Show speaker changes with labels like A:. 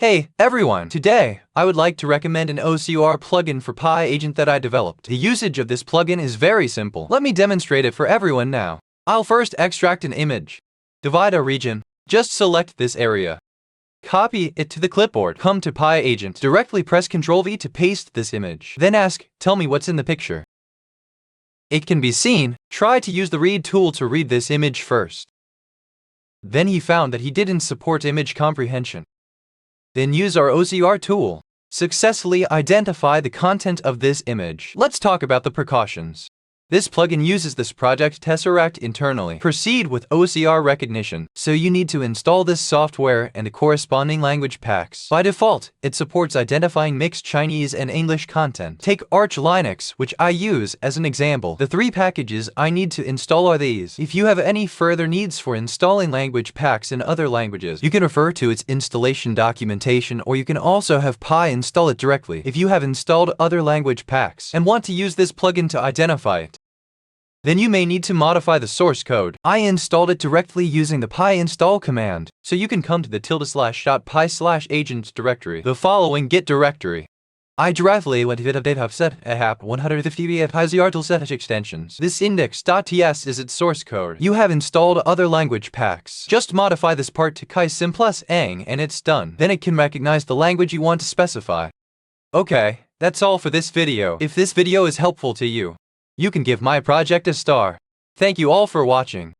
A: Hey, everyone! Today, I would like to recommend an OCR plugin for PyAgent that I developed. The usage of this plugin is very simple. Let me demonstrate it for everyone now. I'll first extract an image. Divide a region. Just select this area. Copy it to the clipboard. Come to PyAgent. Directly press Ctrl-V to paste this image. Then ask, tell me what's in the picture. It can be seen. Try to use the read tool to read this image first. Then he found that he didn't support image comprehension. Then use our OCR tool. Successfully identify the content of this image. Let's talk about the precautions. This plugin uses this project tesseract internally. Proceed with OCR recognition, so you need to install this software and the corresponding language packs. By default, it supports identifying mixed Chinese and English content. Take Arch Linux, which I use as an example. The 3 packages I need to install are these. If you have any further needs for installing language packs in other languages, you can refer to its installation documentation, or you can also have Pi install it directly if you have installed other language packs and want to use this plugin to identify it. Then you may need to modify the source code. I installed it directly using the pi install command, so you can come to the /pi/agent directory, the following git directory. I directly went to have set ahap 150 PyZR set extensions. This index.ts is its source code. You have installed other language packs. Just modify this part to kai sim plus ang and it's done. Then it can recognize the language you want to specify. Okay, that's all for this video. If this video is helpful to you, you can give my project a star. Thank you all for watching.